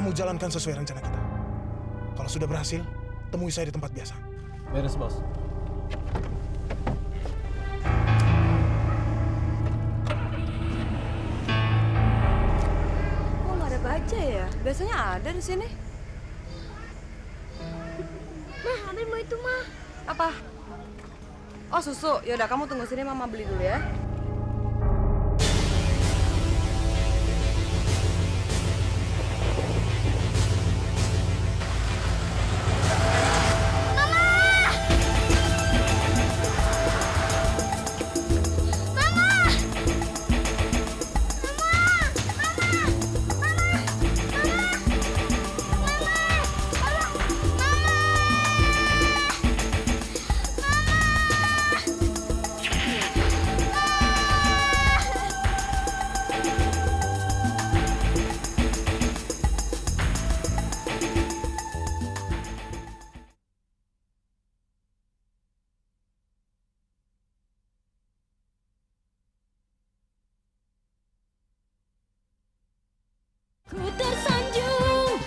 kamu jalankan sesuai rencana kita. Kalau sudah berhasil, temui saya di tempat biasa. Beres, Bos. Kok nggak ada baja ya? Biasanya ada di sini. Mah, ambil mau itu, Mah. Apa? Oh, susu. Yaudah, kamu tunggu sini, Mama beli dulu ya. Ku tersanjung.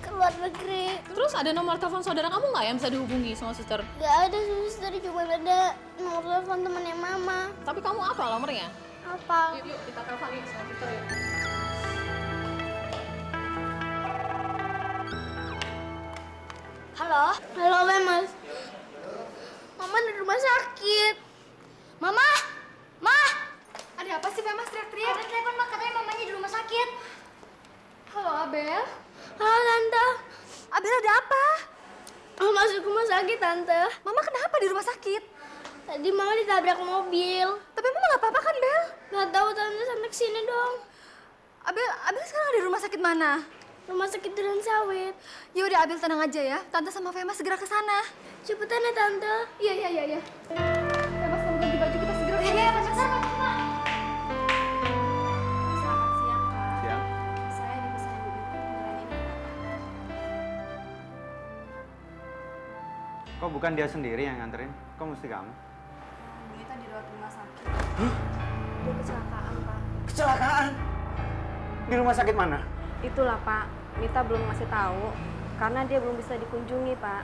Keluar negeri. Terus ada nomor telepon saudara kamu nggak yang bisa dihubungi sama suster? Gak ada suster, cuma ada nomor telepon temannya Mama. Tapi kamu apa nomornya? Apa? Yuk, kita telepon yuk sama suster yuk. Halo? Halo, Mas. Mama di rumah sakit. Mama? Ma? Ada apa sih, Mas, teriak-teriak? Ada telepon, Ma. Katanya mamanya di rumah sakit. Halo, Abel. Halo, Tante. Abel, ada apa? Mama masuk rumah sakit, Tante. Mama kenapa di rumah sakit? Tadi Mama ditabrak mobil. Tapi Mama nggak apa-apa kan, Bel? Gak tahu, Tante, sampai kesini dong. Abel sekarang ada di rumah sakit mana? Rumah sakit Duren Sawit. Ya udah, Abel tenang aja ya. Tante sama Fema segera ke sana. Cepetan ya, Tante. Iya. Ya, Mas, kamu ganti baju kita segera. Iya, bentar, Mama. Selamat siang, Pak. Siang. Saya dipesan Bu Ibu ngerangin Kok bukan dia sendiri yang nganterin? Kok mesti kamu? Bu Ita dirawat di rumah sakit. Dia kecelakaan, Pak. Kecelakaan? Di rumah sakit mana? Itulah, Pak. Mita belum ngasih tahu karena dia belum bisa dikunjungi, Pak.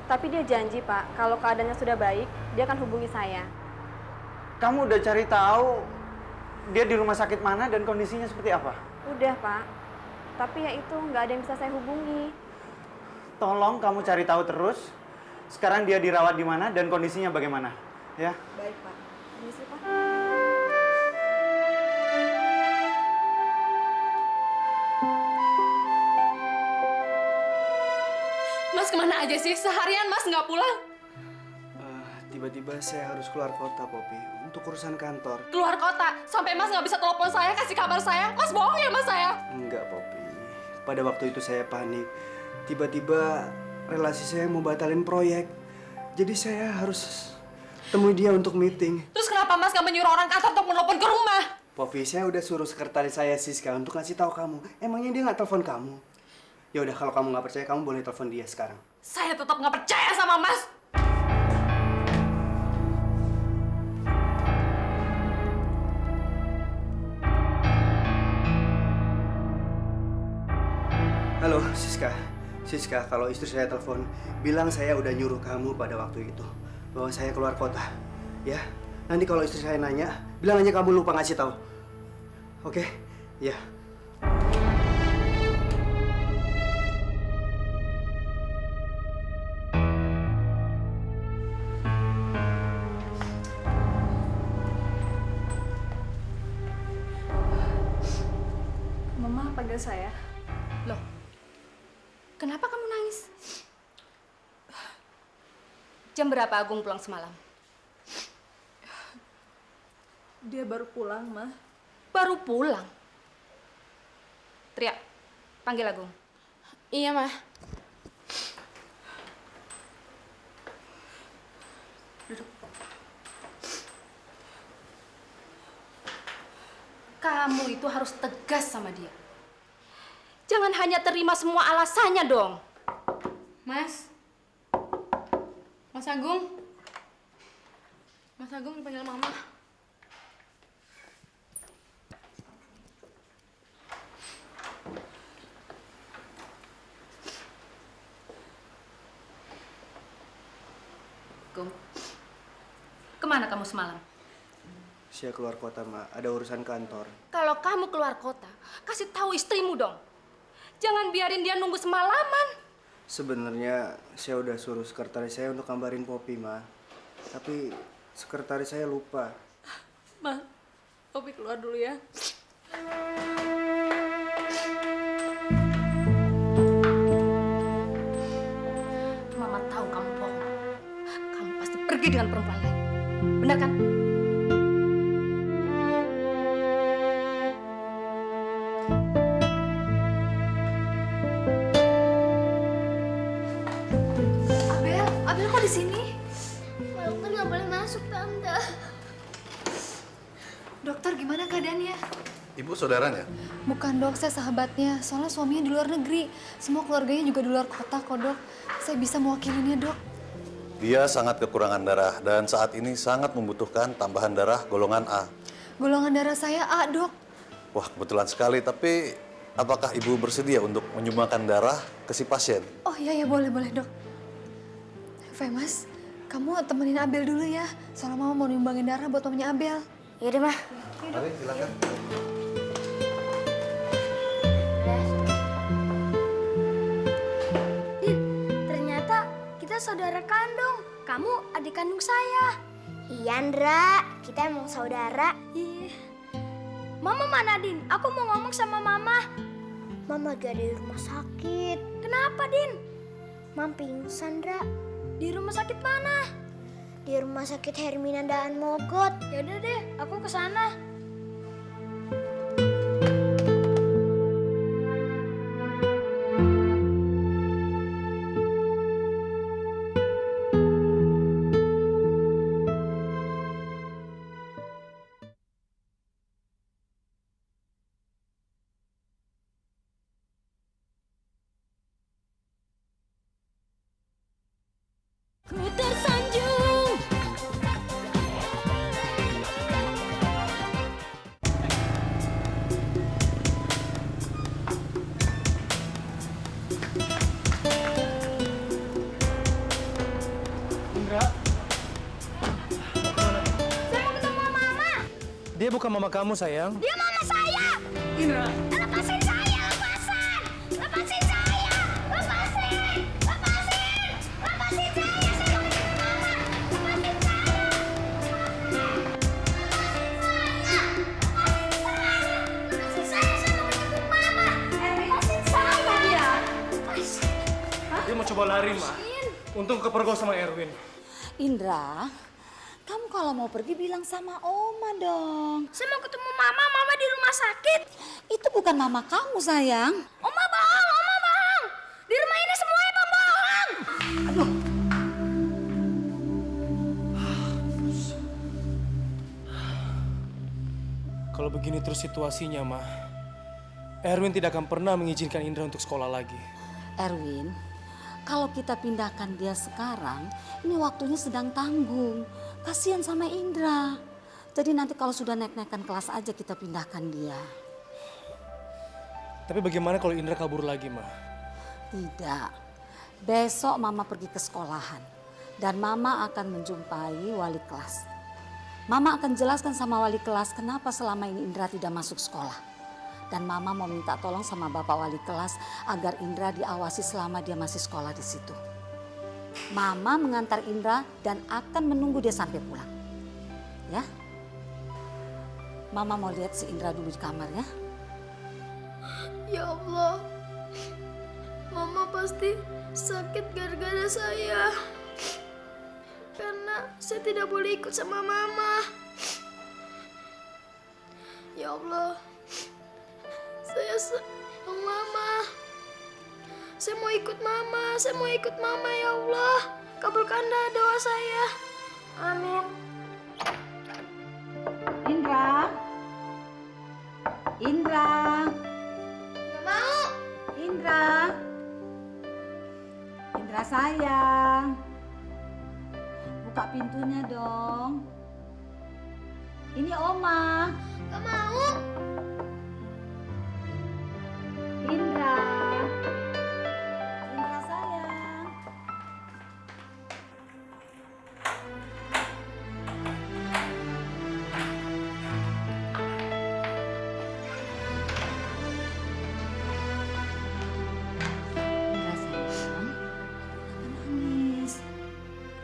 Tapi dia janji, Pak, kalau keadaannya sudah baik, dia akan hubungi saya. Kamu udah cari tahu dia di rumah sakit mana dan kondisinya seperti apa? Udah, Pak. Tapi ya itu nggak ada yang bisa saya hubungi. Tolong kamu cari tahu terus. Sekarang dia dirawat di mana dan kondisinya bagaimana? Ya. Baik, Pak. Permisi, Pak. Mas kemana aja sih? Seharian Mas nggak pulang? Tiba-tiba saya harus keluar kota, Poppy, untuk urusan kantor. Keluar kota? Sampai Mas nggak bisa telepon saya, kasih kabar saya? Mas bohong ya Mas saya? Enggak, Poppy. Pada waktu itu saya panik. Tiba-tiba relasi saya mau batalin proyek. Jadi saya harus temui dia untuk meeting. Terus kenapa Mas nggak menyuruh orang kantor untuk menelpon ke rumah? Poppy, saya udah suruh sekretaris saya, Siska, untuk ngasih tahu kamu. Emangnya dia nggak telepon kamu? Ya udah, kalau kamu nggak percaya, kamu boleh telepon dia sekarang. Saya tetap nggak percaya sama Mas. Halo, Siska. Siska, kalau istri saya telepon, bilang saya udah nyuruh kamu pada waktu itu bahwa saya keluar kota. Ya, nanti kalau istri saya nanya, bilang aja kamu lupa ngasih tahu. Oke? Ya. Mama panggil saya. Loh, kenapa kamu nangis? Jam berapa Agung pulang semalam? Dia baru pulang, Ma. Baru pulang. Teriak, panggil Agung. Iya, Ma. Kamu itu harus tegas sama dia. Jangan hanya terima semua alasannya dong. Mas. Mas Agung. Mas Agung dipanggil Mama. Agung. Kemana kamu semalam? Saya keluar kota, Ma. Ada urusan kantor. Kalau kamu keluar kota, kasih tahu istrimu dong. Jangan biarin dia nunggu semalaman. Sebenarnya saya udah suruh sekretaris saya untuk kabarin Poppy, Ma. Tapi sekretaris saya lupa. Ma, Poppy keluar dulu ya. Mama tahu kamu bohong. Kamu pasti pergi dengan perempuan lain. Benar kan? Abel kok di sini? Dokter nggak boleh masuk, Tante. Dokter, gimana keadaannya? Ibu saudaranya? Bukan dok, saya sahabatnya. Soalnya suaminya di luar negeri. Semua keluarganya juga di luar kota kok dok. Saya bisa mewakilinya dok. Dia sangat kekurangan darah dan saat ini sangat membutuhkan tambahan darah golongan A. Golongan darah saya A dok. Wah, kebetulan sekali. Tapi apakah ibu bersedia untuk menyumbangkan darah ke si pasien? Oh iya boleh dok. Femas, kamu temenin Abel dulu ya. Soalnya mama mau nyumbangin darah buat mamanya Abel. Yaudah, Mah. Mari, silakan. Din, ternyata kita saudara kandung. Kamu adik kandung saya. Iya, Ndra. Kita emang saudara. Iya. Mama mana, Din? Aku mau ngomong sama Mama. Mama lagi ada di rumah sakit. Kenapa, Din? Mam pingsan, Ndra. Di rumah sakit mana? Di rumah sakit Hermina Daan Mogot. Yaudah deh, aku ke sana. Ku tersanjung. Indra. Saya mau ketemu sama Mama. Dia bukan mama kamu, sayang. Dia Mama saya. Indra. Lepasin saya, lepasin! Lepasin saya! Lepasin! Lepasin! Lepasin saya! Saya mau ketemu Mama! Lepasin saya! Lepasin saya! Saya mau ketemu Mama! Lepasin saya! Dia. Dia mau coba lari, Ma. Untung kepergok sama Erwin. Indra, kamu kalau mau pergi bilang sama Oma dong. Saya mau ketemu Mama, Mama di rumah sakit. Itu bukan mama kamu, sayang. Oma bohong! Di rumah ini semuanya pembohong! Kalau begini terus situasinya, Ma, Erwin tidak akan pernah mengizinkan Indra untuk sekolah lagi. Erwin, kalau kita pindahkan dia sekarang, ini waktunya sedang tanggung. Kasihan sama Indra. Jadi nanti kalau sudah naik-naikan kelas aja kita pindahkan dia. Tapi bagaimana kalau Indra kabur lagi, Ma? Tidak. Besok Mama pergi ke sekolahan. Dan Mama akan menjumpai wali kelas. Mama akan jelaskan sama wali kelas kenapa selama ini Indra tidak masuk sekolah. Dan Mama mau minta tolong sama Bapak wali kelas agar Indra diawasi selama dia masih sekolah di situ. Mama mengantar Indra dan akan menunggu dia sampai pulang. Ya? Mama mau lihat si Indra dulu di kamar ya. Ya Allah, Mama pasti sakit gara-gara saya. Karena saya tidak boleh ikut sama Mama. Ya Allah, saya sayang Mama. Saya mau ikut Mama, ya Allah. Kabulkanlah doa saya. Amin. Indra. Indra. Nggak mau. Indra. Indra sayang. Buka pintunya dong. Ini Oma. Nggak mau. Indra. Indra sayang. Indra sayang. Kenapa nangis?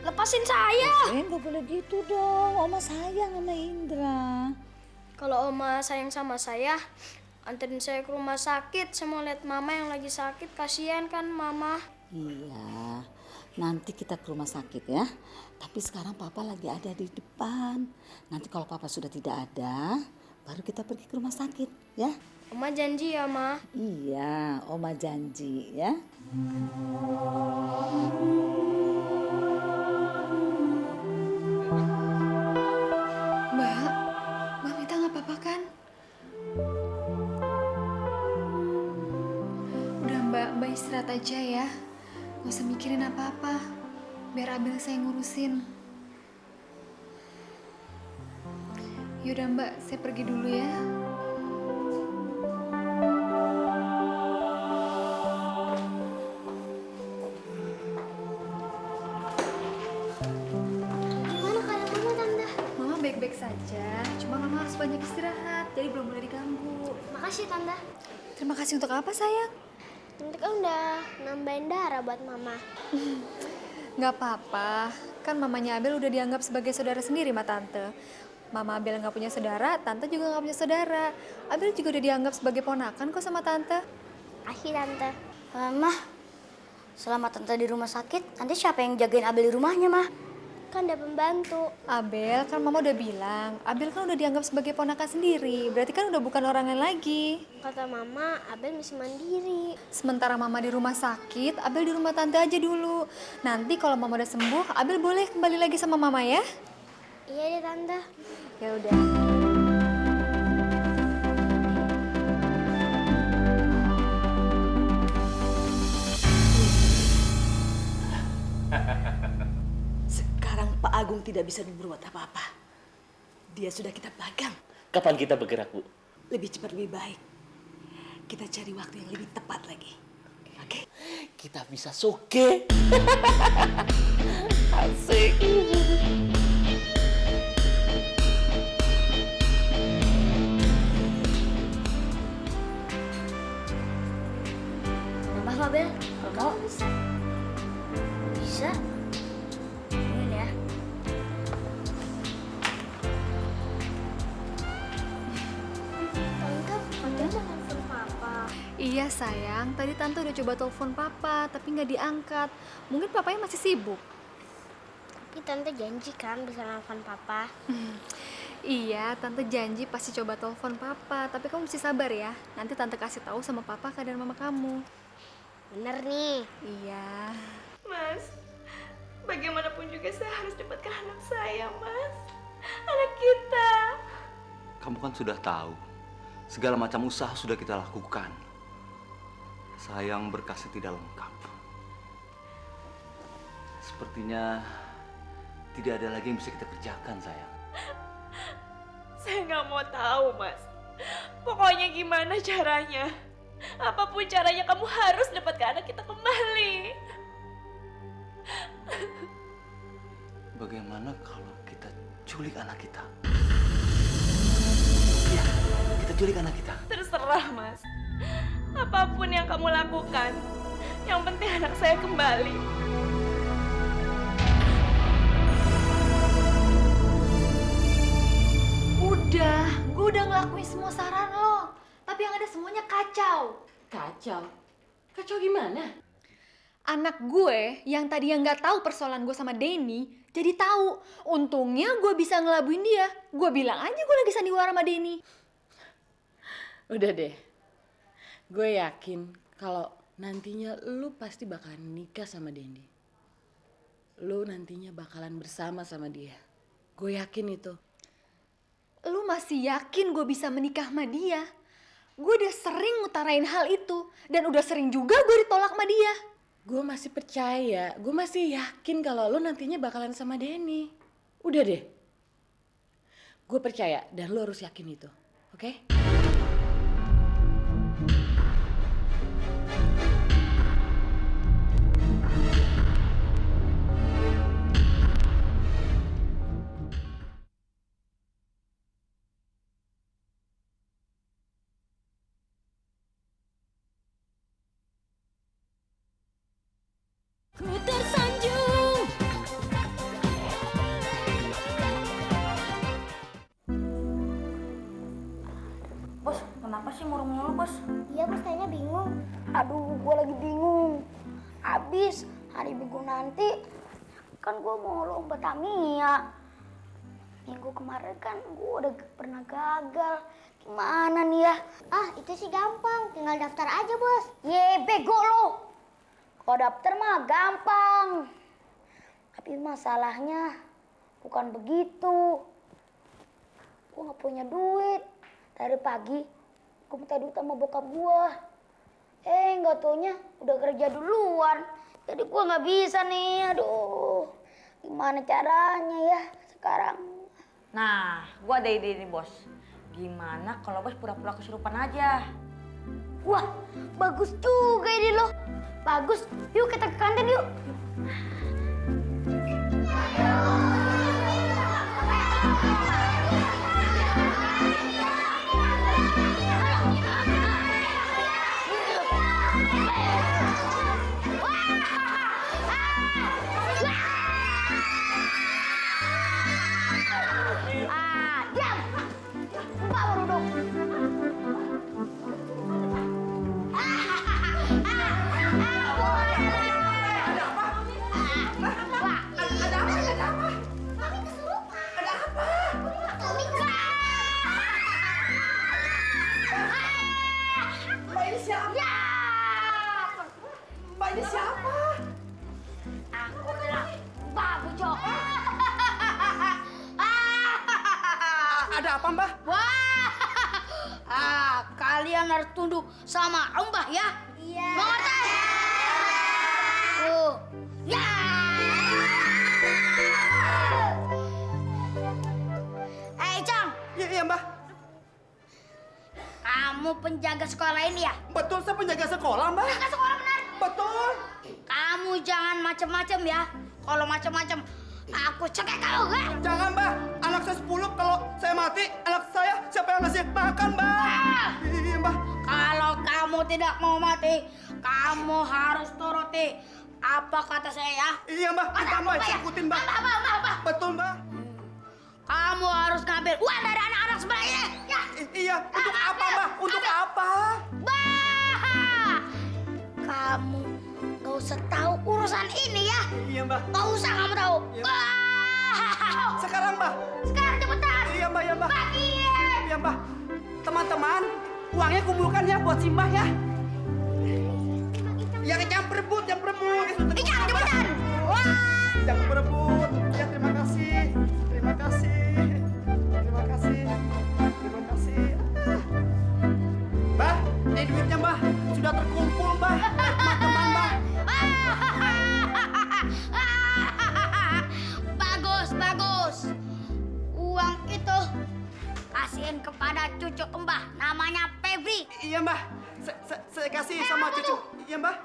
Lepasin saya. Nggak boleh gitu dong. Oma sayang sama Indra. Kalau Oma sayang sama saya, anterin saya ke rumah sakit. Saya mau lihat Mama yang lagi sakit. Kasihan kan Mama. Iya, nanti kita ke rumah sakit ya. Tapi sekarang Papa lagi ada di depan. Nanti kalau Papa sudah tidak ada, baru kita pergi ke rumah sakit ya. Oma janji ya, Ma. Iya, Oma janji ya. Mbak Mita nggak apa-apa kan? Udah Mbak istirahat aja ya. Gak usah mikirin apa-apa. Biar Abil saya ngurusin. Yaudah Mbak, saya pergi dulu ya. Gimana keadaan Mama, Tante? Mama baik-baik saja. Cuma Mama harus banyak istirahat. Jadi belum boleh diganggu. Makasih, Tante. Terima kasih untuk apa sayang? Tante kan udah nambahin darah buat Mama. Gak apa-apa. Kan mamanya Abel udah dianggap sebagai saudara sendiri sama Tante. Mama Abel nggak punya saudara, Tante juga nggak punya saudara. Abel juga udah dianggap sebagai ponakan kok sama Tante. Makasih, Tante. Mah, selama Tante di rumah sakit, nanti siapa yang jagain Abel di rumahnya, Mah? Kan ada pembantu. Abel, kan Mama udah bilang, Abel kan udah dianggap sebagai ponakan sendiri. Berarti kan udah bukan orang lain lagi. Kata Mama, Abel mesti mandiri. Sementara Mama di rumah sakit, Abel di rumah Tante aja dulu. Nanti kalau Mama udah sembuh, Abel boleh kembali lagi sama Mama ya? Iya deh, Tante. Ya udah. Sekarang Pak Agung tidak bisa berbuat apa-apa. Dia sudah kita pegang. Kapan kita bergerak, Bu? Lebih cepat lebih baik. Kita cari waktu yang lebih tepat lagi. Oke? Kita bisa soge. Asik. Nambah, Abel? Kalau mau. Bisa. Tungguin ya. Tante, Abel mau nelfon Papa. Iya sayang, tadi Tante udah coba telepon Papa, tapi nggak diangkat. Mungkin Papanya masih sibuk. Tapi Tante janji kan bisa nelfon Papa. Iya, Tante janji pasti coba telepon Papa. Tapi kamu mesti sabar ya. Nanti Tante kasih tahu sama Papa keadaan Mama kamu. Bener nih. Iya. Mas, bagaimanapun juga saya harus dapatkan anak saya, Mas. Anak kita. Kamu kan sudah tahu, segala macam usaha sudah kita lakukan. Sayang berkasnya tidak lengkap. Sepertinya tidak ada lagi yang bisa kita kerjakan, sayang. Saya nggak mau tahu, Mas. Pokoknya gimana caranya. Apapun caranya kamu harus dapatkan anak kita kembali. Bagaimana kalau kita culik anak kita? Ya, kita culik anak kita. Terserah, Mas. Apapun yang kamu lakukan, yang penting anak saya kembali. Udah, gue udah ngelakuin semua saran lo. Tapi yang ada semuanya kacau. Kacau? Kacau gimana? Anak gue yang tadi yang nggak tahu persoalan gue sama Denny, jadi tahu. Untungnya gue bisa ngelabuin dia. Gue bilang aja gue lagi sandiwara sama Denny. Udah deh. Gue yakin kalau nantinya lu pasti bakalan nikah sama Denny. Lu nantinya bakalan bersama sama dia. Gue yakin itu. Lu masih yakin gue bisa menikah sama dia? Gue udah sering ngutarain hal itu. Dan udah sering juga gue ditolak sama dia. Gue masih percaya, gue masih yakin kalau lo nantinya bakalan sama Denny. Udah deh. Gue percaya dan lo harus yakin itu. Oke? Ku tersanjung. Bos, kenapa sih murung-murung, Bos? Iya, Bos, kayaknya bingung. Aduh, gue lagi bingung. Abis hari Minggu nanti kan gue mau lomba Tamiya. Minggu kemarin kan gue udah pernah gagal. Gimana nih ya? Ah, itu sih gampang. Tinggal daftar aja, Bos. Ye, bego lo. Kalau daftar mah gampang. Tapi masalahnya bukan begitu. Gue gak punya duit. Dari pagi gue minta duit sama bokap gue. Gak taunya udah kerja duluan. Jadi gue gak bisa nih. Aduh, gimana caranya ya sekarang? Nah, gue ada ide nih, Bos. Gimana kalau Bos pura-pura kesurupan aja? Wah, bagus juga ide lo. Bagus, yuk kita ke kantin yuk. Diam! Mbak baru dong. Ada apa, Mbah? Wah, kalian harus tunduk sama Mbah ya. Iya. Mengerti? Ya. Cang. Iya, Mbah. Kamu penjaga sekolah ini ya? Betul, saya penjaga sekolah, Mbah. Penjaga sekolah benar? Betul. Kamu jangan macem-macem ya. Kalau macem-macem, aku cekek kamu, ha? Jangan, Mbah. Anak saya 10, kalau saya mati, anak saya siapa yang ngasih makan, Mbah? Iya, Mbah. Kalau kamu tidak mau mati, kamu harus turuti apa kata saya ya. Iya, Mbah. Kita, Mbah, ikutin, Mbah. Mbah. Betul, Mbah. Kamu harus ngambil uang dari anak-anak sebelah ini. Ya. Iya, untuk apa, Mbah? Untuk apa? Bah! Kamu gak usah tahu urusan ini ya. Iya, Mbah. Gak usah kamu tahu. Sekarang, Mbah. Sekarang cepetan. Iya, Mbah, ya, Mbah. Bagian. Iya, Mbah. Teman-teman, uangnya kumpulkan ya buat si Mbah ya. Ya, jangan berebut, jangan berebut. Jangan cepetan. Wah. Jangan berebut. Ya, terima kasih. Terima kasih. Terima kasih. Terima kasih. Mbah, ini duitnya, Mbah. Sudah terkumpul, Mbah. Teman-teman, Mbah. Bagus. Uang itu kasihin kepada cucu Mbah, namanya Febri. Iya, Mbah. Saya kasih sama cucu. Iya, Mbah.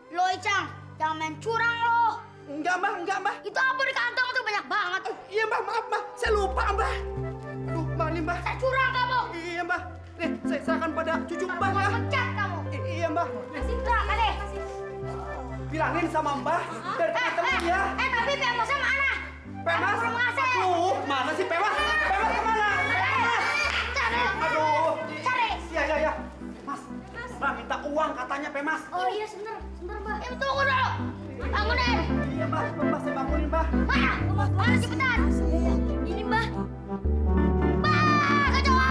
Lo Icang, jangan main curang lo. Enggak, Mbah. Itu apa di kantong tuh banyak banget. Iya, Mbah, maaf, Mbah. Saya lupa, Mbah. Aduh, Mbah, ini, Mbah. Saya curang kamu. Iya, Mbah. Nih, saya serahkan pada cucu Mbah ya. Pecat kamu. Iya, Mbah. Kasih curang deh. Bilangin sama Mbah dari teman-teman ya. Tapi Pemasnya mana? Pemas? Aduh, mana sih Pemas? Pemas kemana? Cari. Aduh. Cari. Iya. Mas, Mbah minta uang katanya Pemas. Oh iya, sebentar, Mbah. Tunggu dulu. Bangunin. Iya, Mbah, saya bangunin, Mbah. Mana cepetan. Ini, Mbah. Mbah, kecoa.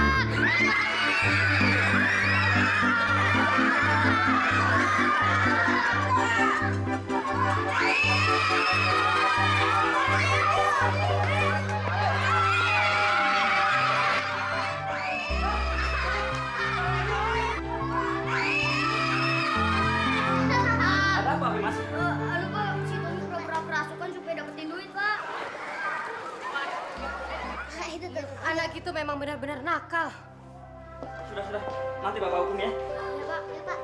itu memang benar-benar nakal. Sudah. Nanti Bapak hukum ya. Ya Pak.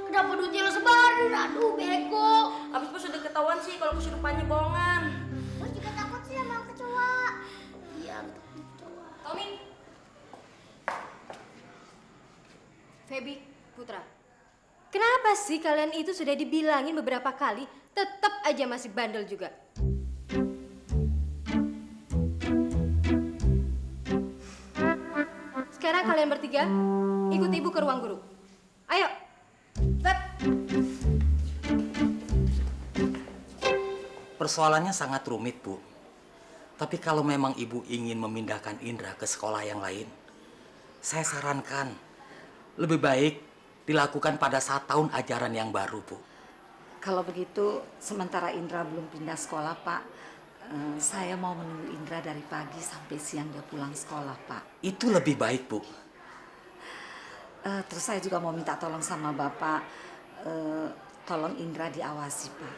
Kenapa duitnya lo sebarin? Aduh, bego. Abis itu sudah ketahuan sih kalau kesurupannya bohongan. Gue juga takut sih sama kecoa. Iya, kecoa. Tommy. Feby, Putra. Kenapa sih kalian itu sudah dibilangin beberapa kali, tetap aja masih bandel juga? Sekarang kalian bertiga, ikut ibu ke ruang guru. Ayo. Step. Persoalannya sangat rumit, Bu. Tapi kalau memang Ibu ingin memindahkan Indra ke sekolah yang lain, saya sarankan lebih baik dilakukan pada saat tahun ajaran yang baru, Bu. Kalau begitu, sementara Indra belum pindah sekolah, Pak, saya mau menunggu Indra dari pagi sampai siang dia pulang sekolah, Pak. Itu lebih baik, Bu. Terus saya juga mau minta tolong sama Bapak, tolong Indra diawasi, Pak.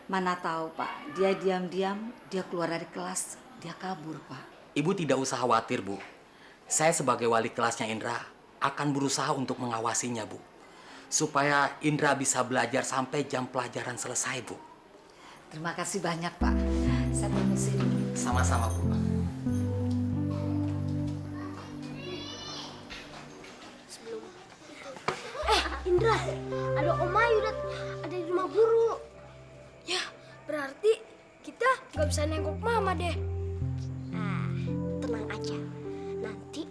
Mana tahu, Pak, dia diam-diam, dia keluar dari kelas, dia kabur, Pak. Ibu tidak usah khawatir, Bu. Saya sebagai wali kelasnya Indra akan berusaha untuk mengawasinya, Bu. Supaya Indra bisa belajar sampai jam pelajaran selesai, Bu. Terima kasih banyak, Pak. Saya permisi dulu. Sama-sama, Bu. Indra, ada Om Ayu ada di rumah guru. Ya, berarti kita nggak bisa nengok Mama deh. Tenang aja. Nanti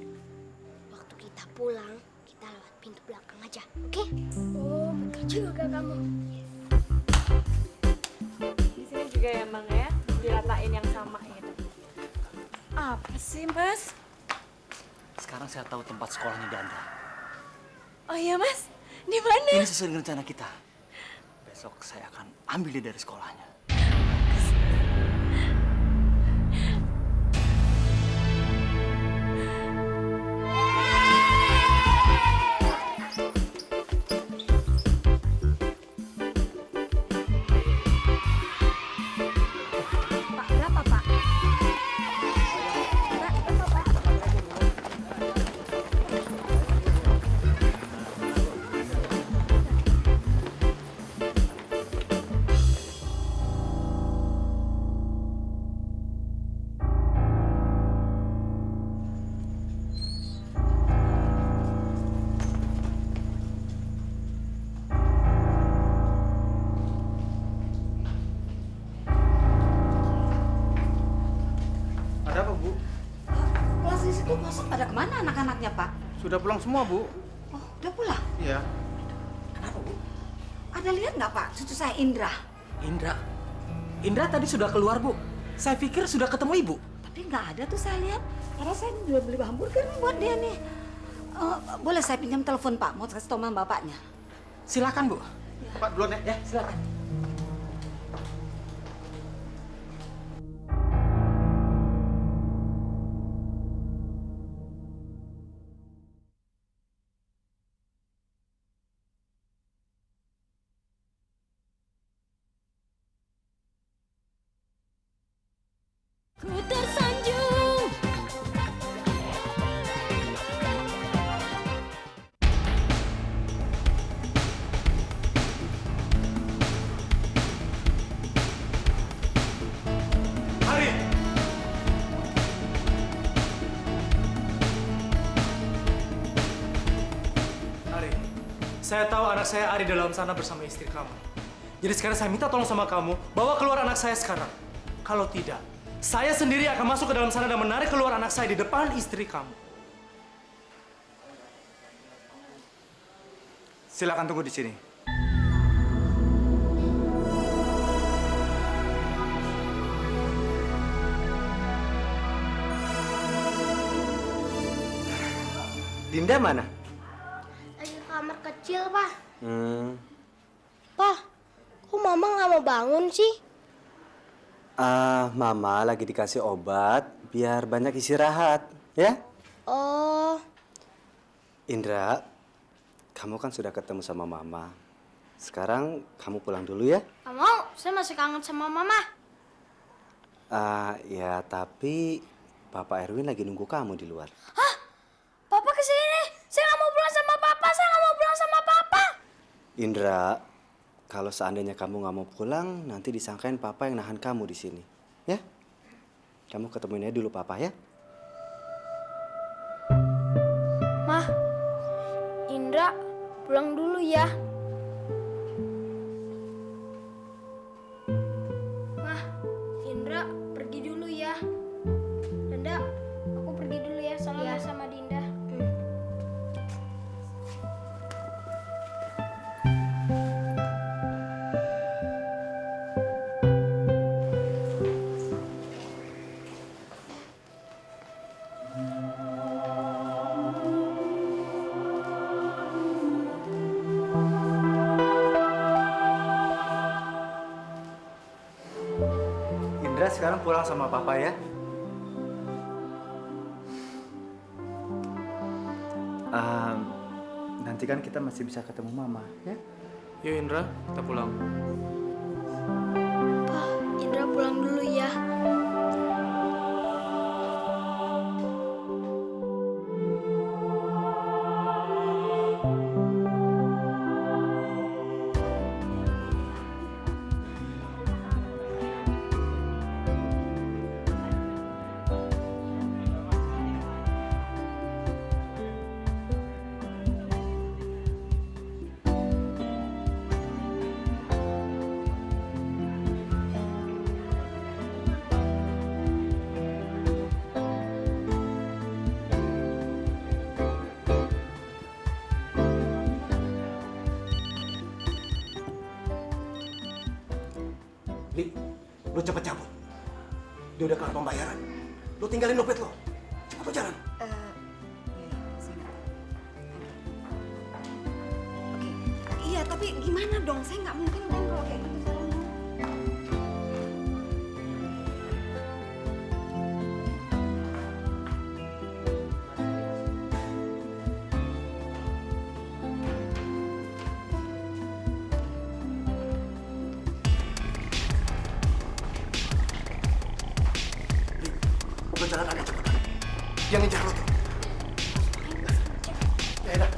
waktu kita pulang, kita lewat pintu belakang aja, oke? Oh, betul juga kamu. Di sini juga ya, Mang ya, diratain yang sama gitu. Apa sih, Mas? Sekarang saya tahu tempat sekolahnya Dandra. Oh iya, Mas. Di mana? Ini sesuai dengan rencana kita. Besok saya akan ambil dia dari sekolahnya. Pak, berapa, Pak? Ada apa, Bu? Kelas di situ kosong, pada kemana anak-anaknya, Pak? Sudah pulang semua, Bu. Oh, udah pulang? Iya. Ada lihat nggak, Pak, cucu saya Indra? Indra tadi sudah keluar, Bu. Saya pikir sudah ketemu Ibu. Tapi nggak ada tuh saya lihat. Karena saya udah beli hamburger buat dia nih. Boleh saya pinjam telepon, Pak? Mau kasih tahu sama bapaknya. Silakan, Bu. Pak, duluan ya. Ya, silakan. Ku tersanjung. Ari! Ari, saya tahu anak saya Ari dalam sana bersama istri kamu. Jadi sekarang saya minta tolong sama kamu, bawa keluar anak saya sekarang. Kalau tidak, saya sendiri akan masuk ke dalam sana dan menarik keluar anak saya di depan istri kamu. Silakan tunggu di sini. Dinda mana? Lagi ke kamar kecil, Pak. Pak, Kok Mama nggak mau bangun sih? Mama lagi dikasih obat biar banyak istirahat, ya? Oh, Indra, kamu kan sudah ketemu sama Mama. Sekarang kamu pulang dulu ya? nggak mau. Saya masih kangen sama Mama. Ya tapi Papa Erwin lagi nunggu kamu di luar. Hah? Papa kesini. Saya nggak mau pulang sama papa. Saya nggak mau pulang sama papa. Indra, kalau seandainya kamu nggak mau pulang, nanti disangkain papa yang nahan kamu di sini. Ya? Kamu ketemuin aja dulu papa ya. Mah, Indra pulang dulu ya. Mah, Indra pergi dulu ya. Dinda, aku pergi dulu ya. Salam ya sama Dinda. Indra sekarang pulang sama papa ya. Nanti kan kita masih bisa ketemu mama ya. Yuk Indra, kita pulang. Pa, Indra pulang dulu ya. Li, lo cepet cabut. Dia udah kelar pembayaran. Lo tinggalin dompet lo. Cepet lo jalan. Iya, tapi gimana dong? Saya nggak mungkin kan kalau kayak gitu. Lo jalan agak cepet. Yang ngejar lo tuh. Ya udah.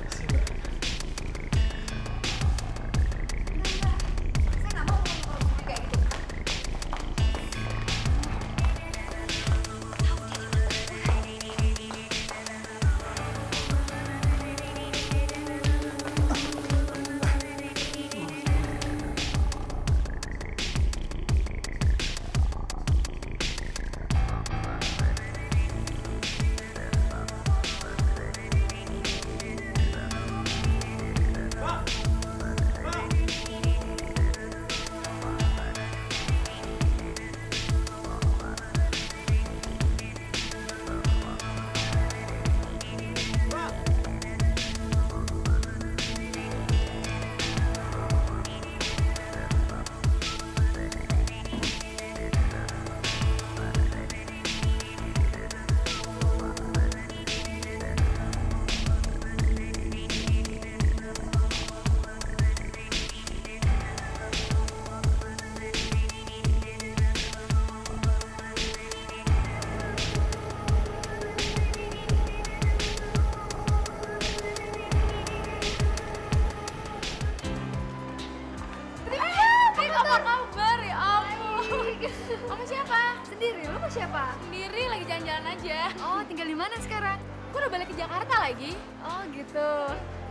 Kamu siapa? Sendiri, lu sama siapa? Sendiri, lagi jalan-jalan aja. Oh, tinggal di mana sekarang? Gue udah balik ke Jakarta lagi. Oh, gitu.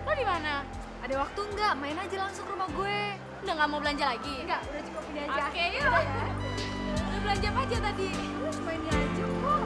Lo di mana? Ada waktu nggak? Main aja langsung ke rumah gue. Udah nggak mau belanja lagi? Enggak, udah cukup ini aja. Oke, yuk. Udah ya. Udah belanja apa aja tadi? Cuma ini aja kok.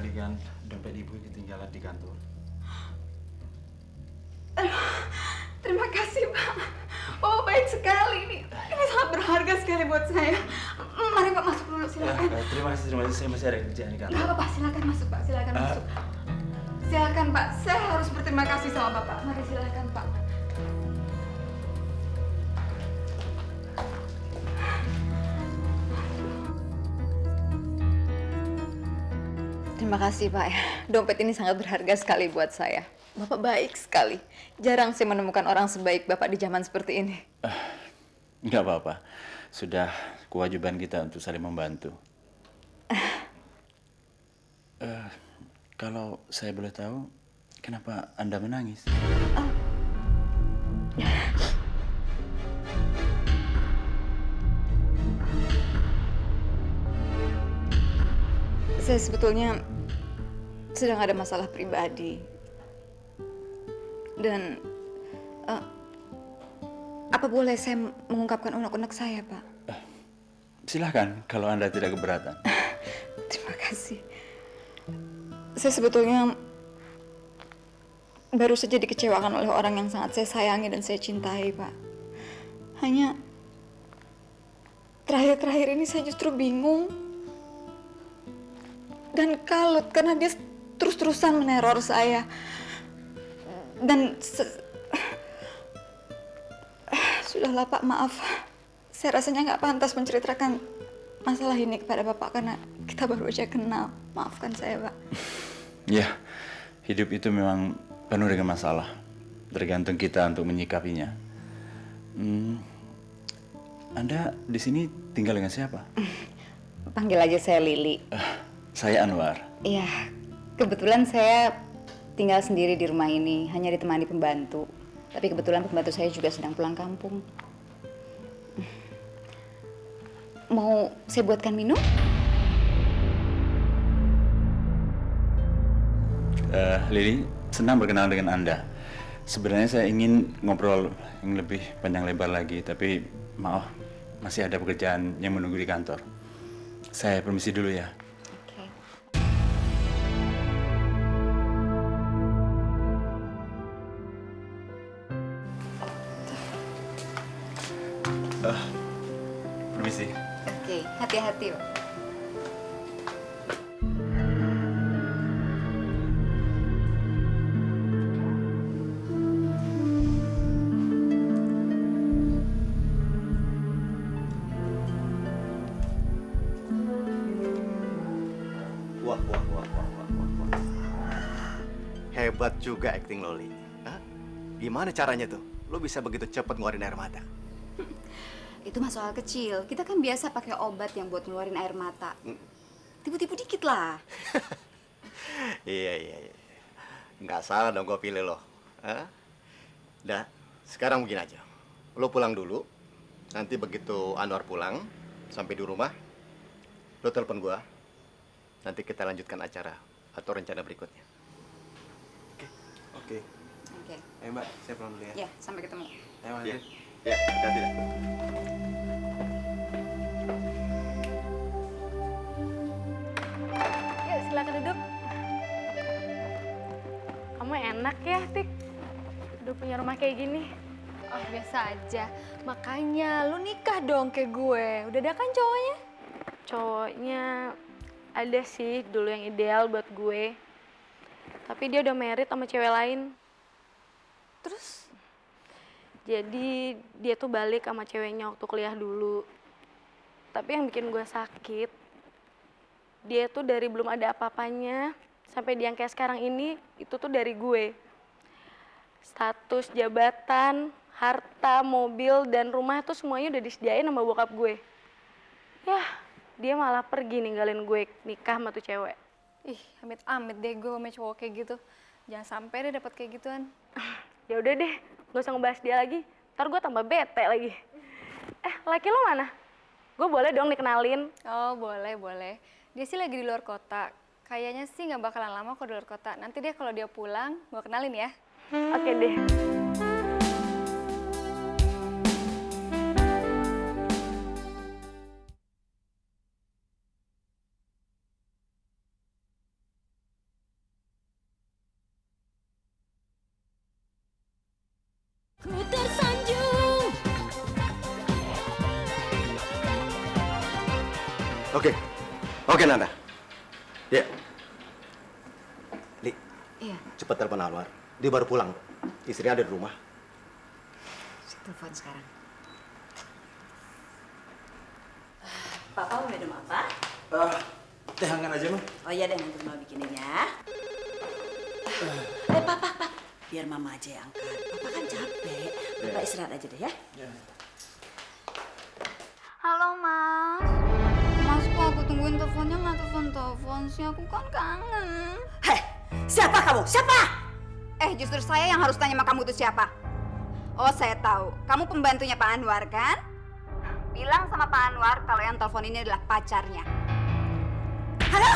tadi kan dompet ibu ketinggalan di kantor. Terima kasih, Pak. Oh, baik sekali. Ini sangat berharga sekali buat saya. Mari, Pak, masuk dulu, silakan. Terima kasih. Saya masih ada kerjaan di kantor. Nggak apa-apa, silakan masuk, Pak. Silakan masuk. Silakan, Pak. Saya harus berterima kasih sama Bapak. Mari silakan, Pak. Terima kasih, Pak. Dompet ini sangat berharga sekali buat saya. Bapak baik sekali. Jarang saya menemukan orang sebaik Bapak di zaman seperti ini. Nggak apa-apa. Sudah kewajiban kita untuk saling membantu. Kalau saya boleh tahu, kenapa Anda menangis? Saya sebetulnya sedang ada masalah pribadi. Dan apa boleh saya mengungkapkan unek-unek saya, Pak? Silahkan, kalau Anda tidak keberatan. Terima kasih. Saya sebetulnya baru saja dikecewakan oleh orang yang sangat saya sayangi dan saya cintai, Pak. Hanya terakhir-terakhir ini saya justru bingung dan kalut karena dia terus-terusan meneror saya. Dan sudahlah, Pak, maaf. Saya rasanya nggak pantas menceritakan masalah ini kepada Bapak karena kita baru aja kenal. Maafkan saya, Pak. Ya, hidup itu memang penuh dengan masalah. Tergantung kita untuk menyikapinya. Anda di sini tinggal dengan siapa? Panggil aja saya Lili. Saya Anwar. Iya, kebetulan saya tinggal sendiri di rumah ini, hanya ditemani pembantu. Tapi kebetulan pembantu saya juga sedang pulang kampung. Mau saya buatkan minum? Lili, senang berkenalan dengan Anda. Sebenarnya saya ingin ngobrol yang lebih panjang lebar lagi, tapi maaf, masih ada pekerjaan yang menunggu di kantor. Saya permisi dulu ya. Permisi. Oke, hati-hati, Pak. Wah. Hebat juga acting Loli. Hah? Gimana caranya tuh? Lo bisa begitu cepat ngeluarin air mata? Itu mah soal kecil. Kita kan biasa pakai obat yang buat ngeluarin air mata. Tipu-tipu dikit lah. Iya. Nggak salah dong gue pilih lo. Hah? Dah, sekarang begini aja. Lo pulang dulu. Nanti begitu Anwar pulang, sampai di rumah, lo telepon gue. Nanti kita lanjutkan acara atau rencana berikutnya. Oke. Mbak, saya pulang dulu ya. Ya, sampai ketemu. Ya, hati-hati. Yuk, silakan duduk. Kamu enak ya, Tik. Udah punya rumah kayak gini. Oh, biasa aja. Makanya lu nikah dong kayak gue. Udah ada kan cowoknya? Cowoknya ada sih dulu yang ideal buat gue. Tapi dia udah married sama cewek lain. Terus? Jadi dia tuh balik sama ceweknya waktu kuliah dulu. Tapi yang bikin gue sakit, dia tuh dari belum ada apa-apanya sampai dia yang kayak sekarang ini, itu tuh dari gue. Status, jabatan, harta, mobil, dan rumah tuh semuanya udah disediain sama bokap gue. Yah, dia malah pergi ninggalin gue nikah sama tuh cewek. Ih, amit-amit deh gue sama cowok kayak gitu. Jangan sampai deh dapat kayak gituan. Ya udah deh, gak usah ngebahas dia lagi. Ntar gue tambah bete lagi. Laki lo mana? Gue boleh dong dikenalin. Oh, boleh. Dia sih lagi di luar kota. Kayaknya sih nggak bakalan lama kok di luar kota. Nanti dia kalau dia pulang, gue kenalin ya. Oke deh. Oke Nanda. Ya. Li, Iya, cepat telepon Anwar. Dia baru pulang. Istrinya ada di rumah. telepon sekarang. Papa mau minum apa? Teh hangat aja, Mah. Oh iya deh, nanti Mama bikinin ya. Papa. Biar Mama aja yang angkat. Papa kan capek. Papa istirahat aja deh ya. Halo Mas. Mas kok aku tungguin teleponnya nggak telepon sih, aku kan kangen. Heh, siapa kamu? Siapa? Justru saya yang harus tanya sama kamu itu siapa? Oh saya tahu, kamu pembantunya Pak Anwar kan? Bilang sama Pak Anwar kalau yang telepon ini adalah pacarnya. Halo?